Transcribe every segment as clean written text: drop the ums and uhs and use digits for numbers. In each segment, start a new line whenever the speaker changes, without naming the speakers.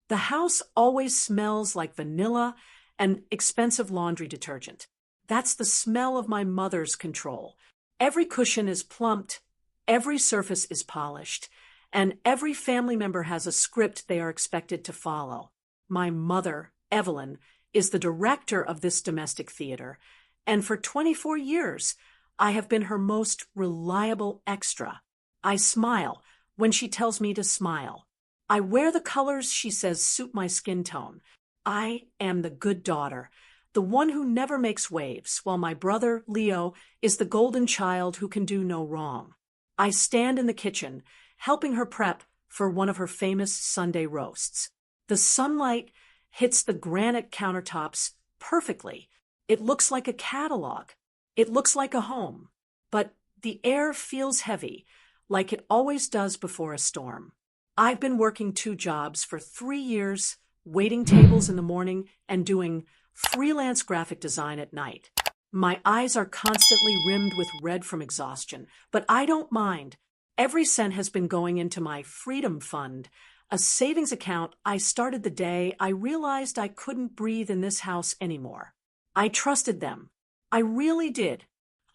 The house always smells like vanilla and expensive laundry detergent. That's the smell of my mother's control. Every cushion is plumped, every surface is polished, and every family member has a script they are expected to follow. My mother, Evelyn, is the director of this domestic theater, and for 24 years, I have been her most reliable extra. I smile when she tells me to smile. I wear the colors she says suit my skin tone. I am the good daughter, the one who never makes waves, while my brother, Leo, is the golden child who can do no wrong. I stand in the kitchen, helping her prep for one of her famous Sunday roasts. The sunlight hits the granite countertops perfectly. It looks like a catalog. It looks like a home. But the air feels heavy, like it always does before a storm. I've been working 2 jobs for 3 years, waiting tables in the morning and doing freelance graphic design at night. My eyes are constantly rimmed with red from exhaustion, but I don't mind. Every cent has been going into my Freedom Fund, a savings account I started the day I realized I couldn't breathe in this house anymore. I trusted them. I really did.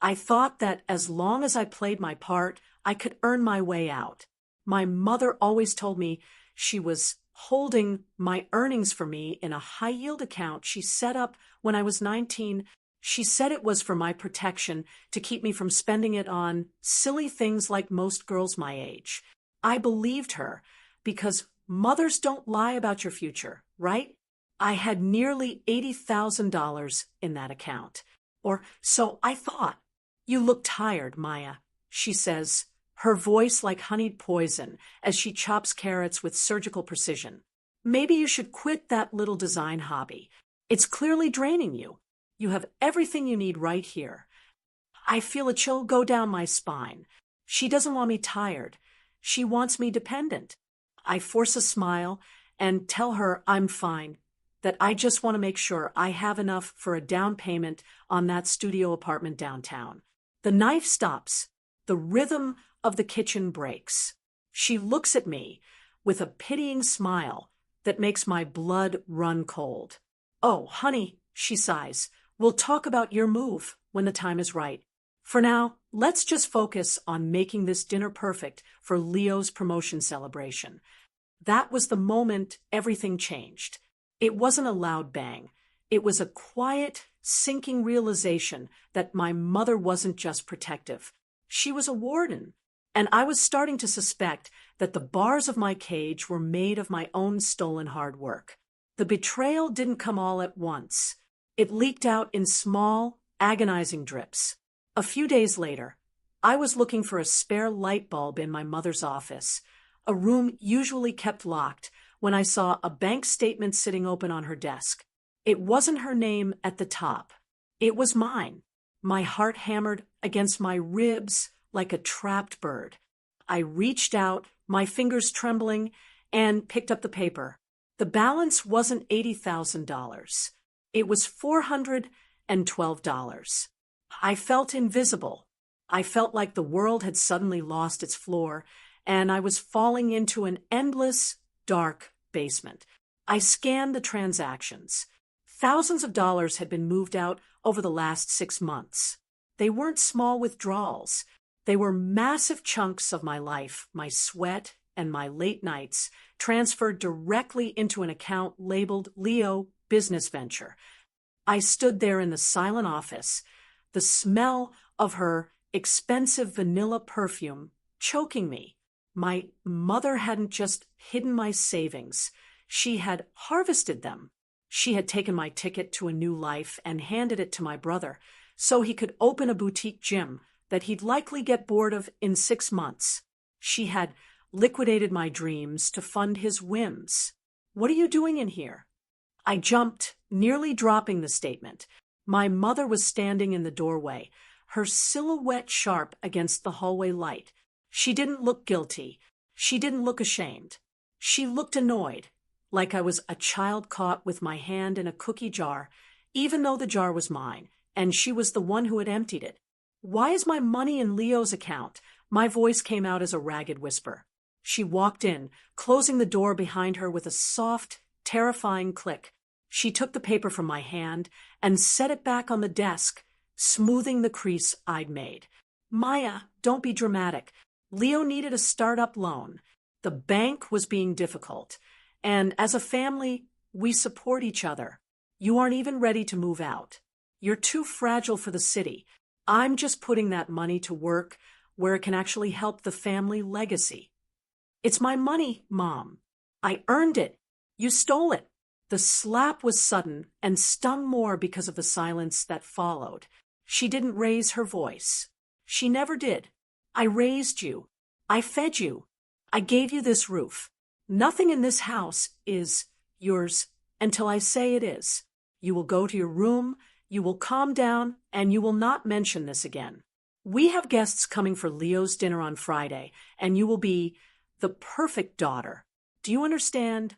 I thought that as long as I played my part, I could earn my way out. My mother always told me she was holding my earnings for me in a high-yield account she set up when I was 19. She said it was for my protection to keep me from spending it on silly things like most girls my age. I believed her because mothers don't lie about your future, right? I had nearly $80,000 in that account. Or so I thought. You look tired, Maya, she says, her voice like honeyed poison as she chops carrots with surgical precision. Maybe you should quit that little design hobby. It's clearly draining you. You have everything you need right here. I feel a chill go down my spine. She doesn't want me tired. She wants me dependent. I force a smile and tell her I'm fine, that I just want to make sure I have enough for a down payment on that studio apartment downtown. The knife stops. The rhythm of the kitchen breaks. She looks at me with a pitying smile that makes my blood run cold. Oh, honey, she sighs, we'll talk about your move when the time is right. For now, let's just focus on making this dinner perfect for Leo's promotion celebration. That was the moment everything changed. It wasn't a loud bang. It was a quiet, sinking realization that my mother wasn't just protective. She was a warden, and I was starting to suspect that the bars of my cage were made of my own stolen hard work. The betrayal didn't come all at once. It leaked out in small, agonizing drips. A few days later, I was looking for a spare light bulb in my mother's office, a room usually kept locked, when I saw a bank statement sitting open on her desk. It wasn't her name at the top. It was mine. My heart hammered against my ribs like a trapped bird. I reached out, my fingers trembling, and picked up the paper. The balance wasn't $80,000. It was $412. I felt invisible. I felt like the world had suddenly lost its floor, and I was falling into an endless, dark basement. I scanned the transactions. Thousands of dollars had been moved out over the last 6 months. They weren't small withdrawals. They were massive chunks of my life, my sweat, and my late nights, transferred directly into an account labeled Leo Business Venture. I stood there in the silent office, the smell of her expensive vanilla perfume choking me. My mother hadn't just hidden my savings. She had harvested them. She had taken my ticket to a new life and handed it to my brother so he could open a boutique gym that he'd likely get bored of in 6 months. She had liquidated my dreams to fund his whims. What are you doing in here? I jumped, nearly dropping the statement. My mother was standing in the doorway, her silhouette sharp against the hallway light. She didn't look guilty. She didn't look ashamed. She looked annoyed, like I was a child caught with my hand in a cookie jar, even though the jar was mine, and she was the one who had emptied it. Why is my money in Leo's account? My voice came out as a ragged whisper. She walked in, closing the door behind her with a soft, terrifying click. She took the paper from my hand and set it back on the desk, smoothing the crease I'd made. Maya, don't be dramatic. Leo needed a startup loan. The bank was being difficult. And as a family, we support each other. You aren't even ready to move out. You're too fragile for the city. I'm just putting that money to work where it can actually help the family legacy. It's my money, Mom. I earned it. You stole it. The slap was sudden and stung more because of the silence that followed. She didn't raise her voice. She never did. I raised you. I fed you. I gave you this roof. Nothing in this house is yours until I say it is. You will go to your room, you will calm down, and you will not mention this again. We have guests coming for Leo's dinner on Friday, and you will be the perfect daughter. Do you understand?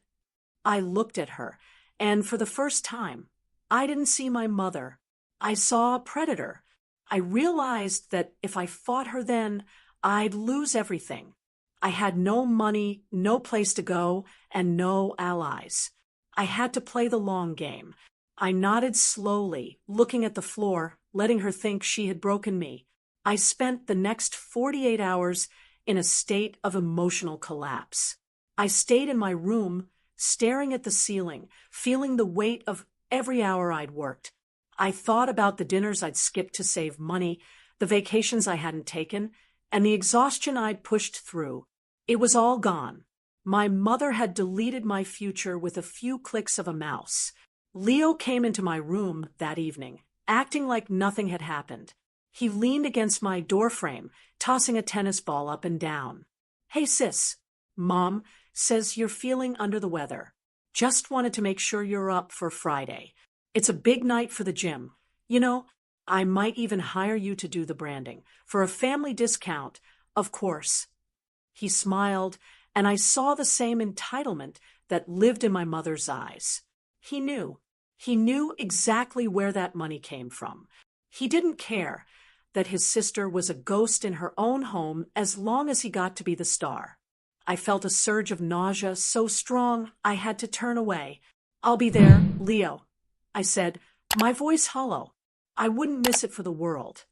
I looked at her, and for the first time, I didn't see my mother. I saw a predator. I realized that if I fought her then, I'd lose everything. I had no money, no place to go, and no allies. I had to play the long game. I nodded slowly, looking at the floor, letting her think she had broken me. I spent the next 48 hours in a state of emotional collapse. I stayed in my room, staring at the ceiling, feeling the weight of every hour I'd worked. I thought about the dinners I'd skipped to save money, the vacations I hadn't taken, and the exhaustion I'd pushed through. It was all gone. My mother had deleted my future with a few clicks of a mouse. Leo came into my room that evening, acting like nothing had happened. He leaned against my doorframe, tossing a tennis ball up and down. Hey, sis. Mom says you're feeling under the weather. Just wanted to make sure you're up for Friday. It's a big night for the gym. You know, I might even hire you to do the branding. For a family discount, of course. He smiled, and I saw the same entitlement that lived in my mother's eyes. He knew. He knew exactly where that money came from. He didn't care that his sister was a ghost in her own home as long as he got to be the star. I felt a surge of nausea so strong I had to turn away. I'll be there, Leo, I said, my voice hollow. I wouldn't miss it for the world.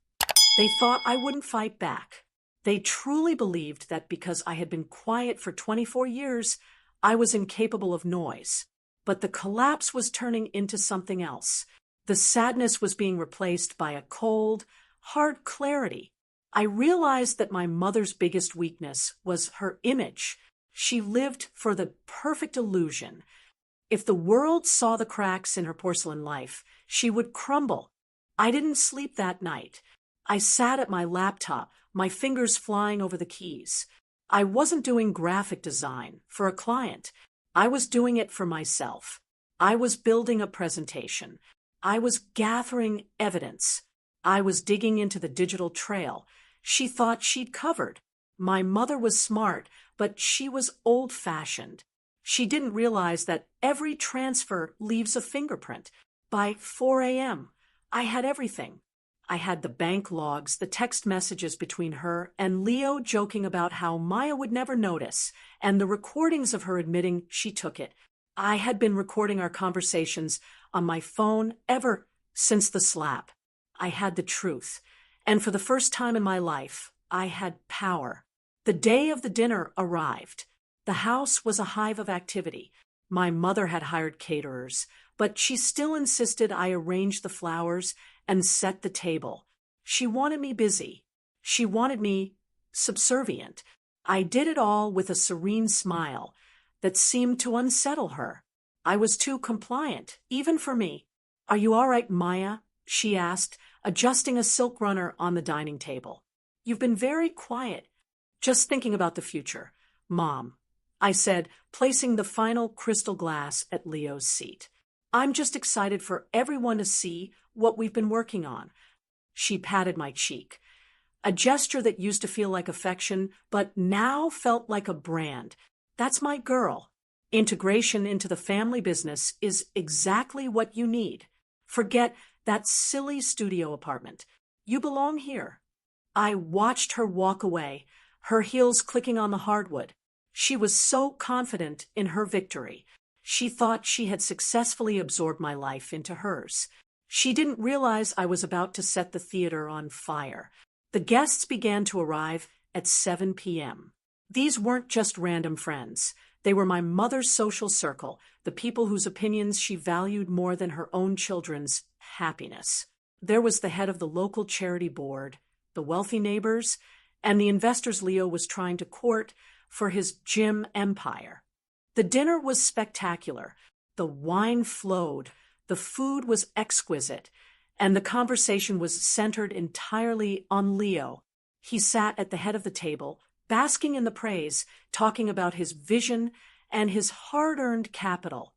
They thought I wouldn't fight back. They truly believed that because I had been quiet for 24 years, I was incapable of noise. But the collapse was turning into something else. The sadness was being replaced by a cold, hard clarity. I realized that my mother's biggest weakness was her image. She lived for the perfect illusion. If the world saw the cracks in her porcelain life, she would crumble. I didn't sleep that night. I sat at my laptop, my fingers flying over the keys. I wasn't doing graphic design for a client. I was doing it for myself. I was building a presentation. I was gathering evidence. I was digging into the digital trail she thought she'd covered. My mother was smart, but she was old-fashioned. She didn't realize that every transfer leaves a fingerprint. By 4 a.m., I had everything. I had the bank logs, the text messages between her and Leo joking about how Maya would never notice, and the recordings of her admitting she took it. I had been recording our conversations on my phone ever since the slap. I had the truth, and for the first time in my life, I had power. The day of the dinner arrived. The house was a hive of activity. My mother had hired caterers, but she still insisted I arrange the flowers and set the table. She wanted me busy. She wanted me subservient. I did it all with a serene smile that seemed to unsettle her. I was too compliant, even for me. Are you all right, Maya? She asked, adjusting a silk runner on the dining table. You've been very quiet. Just thinking about the future, Mom, I said, placing the final crystal glass at Leo's seat. I'm just excited for everyone to see what we've been working on. She patted my cheek, a gesture that used to feel like affection, but now felt like a brand. That's my girl. Integration into the family business is exactly what you need. Forget that silly studio apartment. You belong here. I watched her walk away, her heels clicking on the hardwood. She was so confident in her victory. She thought she had successfully absorbed my life into hers. She didn't realize I was about to set the theater on fire. The guests began to arrive at 7 p.m. These weren't just random friends. They were my mother's social circle, the people whose opinions she valued more than her own children's happiness. There was the head of the local charity board, the wealthy neighbors, and the investors Leo was trying to court for his gym empire. The dinner was spectacular. The wine flowed, the food was exquisite, and the conversation was centered entirely on Leo. He sat at the head of the table, basking in the praise, talking about his vision and his hard-earned capital.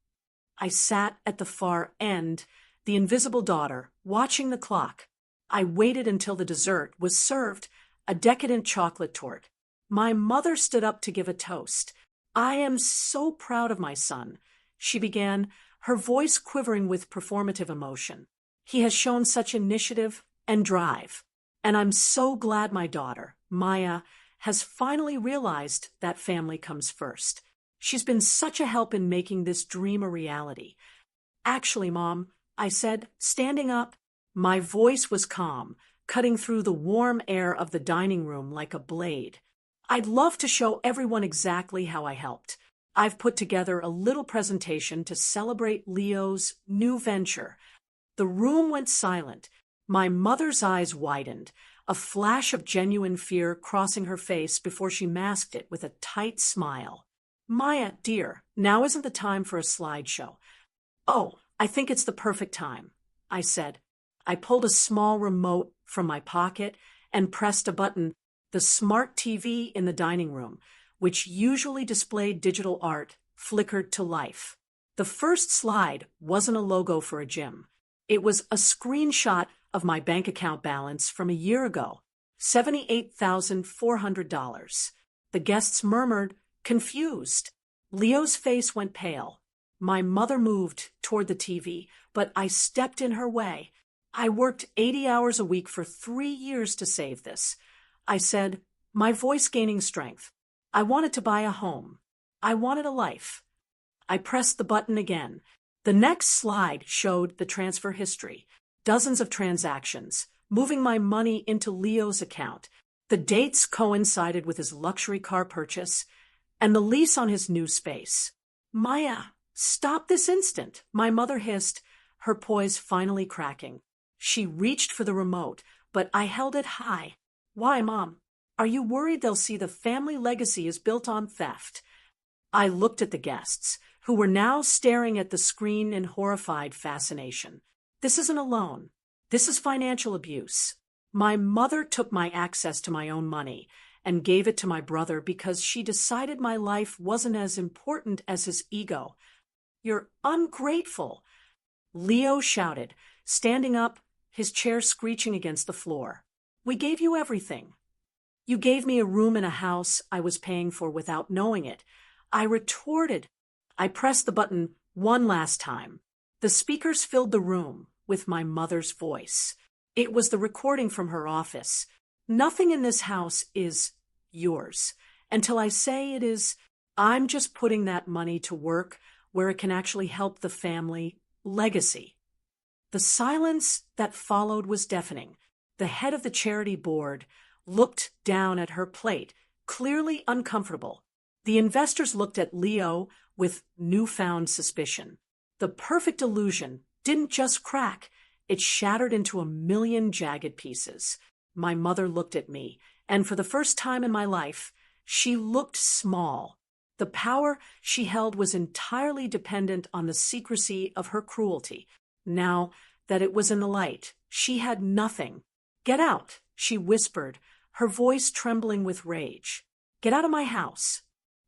I sat at the far end, the invisible daughter, watching the clock. I waited until the dessert was served, a decadent chocolate tort. My mother stood up to give a toast. "I am so proud of my son," she began, her voice quivering with performative emotion. "He has shown such initiative and drive. And I'm so glad my daughter, Maya, has finally realized that family comes first. She's been such a help in making this dream a reality." "Actually, Mom," I said, standing up. My voice was calm, cutting through the warm air of the dining room like a blade. "I'd love to show everyone exactly how I helped. I've put together a little presentation to celebrate Leo's new venture." The room went silent. My mother's eyes widened, a flash of genuine fear crossing her face before she masked it with a tight smile. "Maya, dear, now isn't the time for a slideshow." "Oh, I think it's the perfect time," I said. I pulled a small remote from my pocket and pressed a button. The smart TV in the dining room, which usually displayed digital art, flickered to life. The first slide wasn't a logo for a gym. It was a screenshot of my bank account balance from a year ago, $78,400. The guests murmured, confused. Leo's face went pale. My mother moved toward the TV, but I stepped in her way. "I worked 80 hours a week for 3 years to save this," I said, my voice gaining strength. "I wanted to buy a home. I wanted a life." I pressed the button again. The next slide showed the transfer history. Dozens of transactions, moving my money into Leo's account. The dates coincided with his luxury car purchase and the lease on his new space. "Maya, stop this instant," my mother hissed, her poise finally cracking. She reached for the remote, but I held it high. "Why, Mom? Are you worried they'll see the family legacy is built on theft?" I looked at the guests, who were now staring at the screen in horrified fascination. "This isn't a loan. This is financial abuse." My mother took my access to my own money and gave it to my brother because she decided my life wasn't as important as his ego. "You're ungrateful," Leo shouted, standing up, his chair screeching against the floor. "We gave you everything. You gave me a room in a house I was paying for without knowing it." I retorted. I pressed the button one last time. The speakers filled the room with my mother's voice. It was the recording from her office. "Nothing in this house is yours until I say it is. I'm just putting that money to work where it can actually help the family legacy." The silence that followed was deafening. The head of the charity board looked down at her plate, clearly uncomfortable. The investors looked at Leo with newfound suspicion. The perfect illusion didn't just crack, it shattered into a million jagged pieces. My mother looked at me, and for the first time in my life, she looked small. The power she held was entirely dependent on the secrecy of her cruelty. Now that it was in the light, she had nothing. "Get out," she whispered, her voice trembling with rage. "Get out of my house."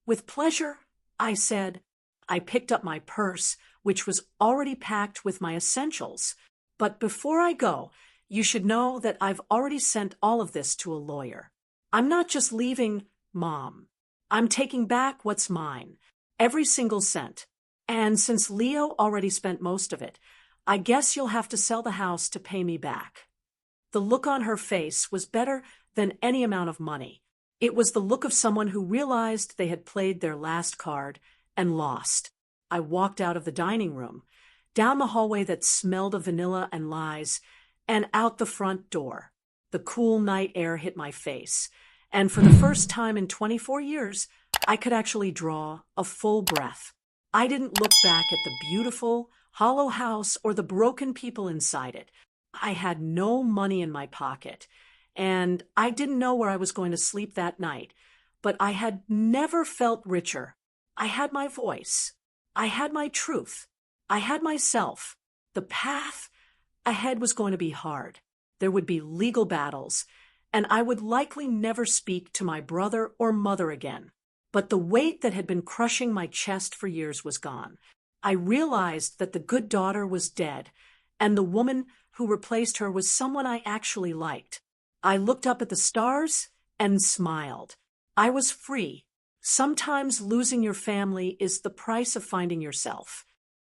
"With pleasure," I said. I picked up my purse, which was already packed with my essentials. "But before I go, you should know that I've already sent all of this to a lawyer. I'm not just leaving, Mom. I'm taking back what's mine, every single cent. And since Leo already spent most of it, I guess you'll have to sell the house to pay me back." The look on her face was better than any amount of money. It was the look of someone who realized they had played their last card and lost. I walked out of the dining room, down the hallway that smelled of vanilla and lies, and out the front door. The cool night air hit my face, and for the first time in 24 years, I could actually draw a full breath. I didn't look back at the beautiful, hollow house or the broken people inside it. I had no money in my pocket, and I didn't know where I was going to sleep that night, but I had never felt richer. I had my voice. I had my truth. I had myself. The path ahead was going to be hard. There would be legal battles, and I would likely never speak to my brother or mother again. But the weight that had been crushing my chest for years was gone. I realized that the good daughter was dead, and the woman who replaced her was someone I actually liked. I looked up at the stars and smiled. I was free. Sometimes losing your family is the price of finding yourself.